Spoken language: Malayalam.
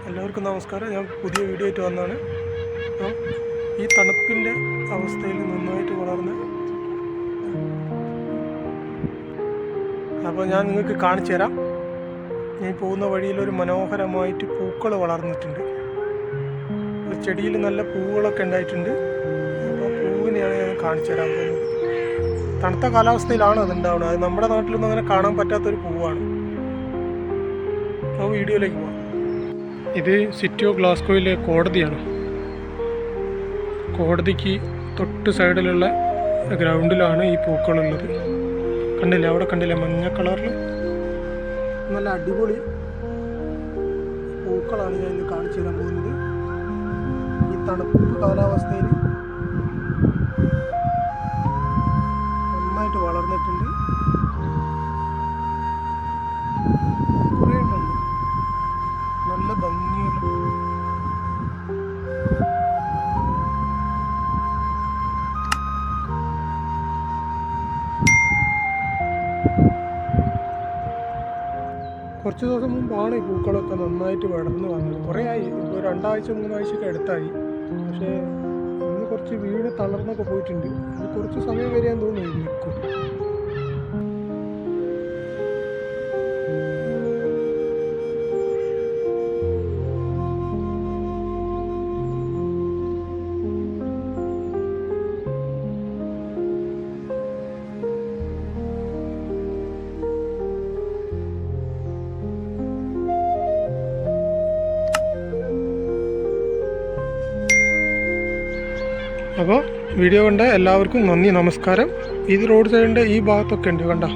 എല്ലാവർക്കും നമസ്കാരം. ഞാൻ പുതിയ വീഡിയോ ആയിട്ട് വന്നതാണ്. അപ്പോൾ ഈ തണുപ്പിൻ്റെ അവസ്ഥയിൽ നന്നായിട്ട് വളർന്ന് അപ്പോൾ ഞാൻ നിങ്ങൾക്ക് കാണിച്ചു തരാം. ഞാൻ പോകുന്ന വഴിയിലൊരു മനോഹരമായിട്ട് പൂക്കൾ വളർന്നിട്ടുണ്ട്. ചെടിയിൽ നല്ല പൂവുകളൊക്കെ ഉണ്ടായിട്ടുണ്ട്. അപ്പോൾ പൂവിനെയാണ് ഞാൻ കാണിച്ചു തരാൻ പോകുന്നത്. തണുത്ത കാലാവസ്ഥയിലാണ് അതുണ്ടാവുന്നത്. അത് നമ്മുടെ നാട്ടിലൊന്നും അങ്ങനെ കാണാൻ പറ്റാത്തൊരു പൂവാണ്. അപ്പോൾ വീഡിയോയിലേക്ക് പോകാം. ഇത് സിറ്റി ഓഫ് ഗ്ലാസ്ഗോയിലെ കോടതിയാണ്. കോടതിക്ക് തൊട്ട് സൈഡിലുള്ള ഗ്രൗണ്ടിലാണ് ഈ പൂക്കളുള്ളത്. കണ്ടില്ലേ, അവിടെ കണ്ടില്ലേ മഞ്ഞ കളറിൽ നല്ല അടിപൊളി പൂക്കളാണ് ഞാൻ ഇന്ന് കാണിച്ചു തരാൻ പോകുന്നത്. ഈ തണുപ്പ് കാലാവസ്ഥയിൽ നന്നായിട്ട് വളർന്നിട്ടുണ്ട്. കുറേ ഉണ്ട്, നല്ല ഭംഗിയുള്ള കുറച്ച് ദിവസം മുമ്പാണ് ഈ പൂക്കളൊക്കെ നന്നായിട്ട് വളർന്ന് വന്നത്. കുറേ ആയി, ഇപ്പോൾ 2 ആഴ്ച 3 ആഴ്ചയൊക്കെ അടുത്തായി. പക്ഷേ ഇന്ന് കുറച്ച് വീട് തളർന്നൊക്കെ പോയിട്ടുണ്ട്. ഇത് കുറച്ച് സമയം വരെയാൻ തോന്നുന്നു നിൽക്കും. അപ്പോൾ വീഡിയോ കണ്ട എല്ലാവർക്കും നന്ദി, നമസ്കാരം. ഇത് റോഡ് സൈഡിൻ്റെ ഈ ഭാഗത്തൊക്കെ ഉണ്ട്, കണ്ടോ.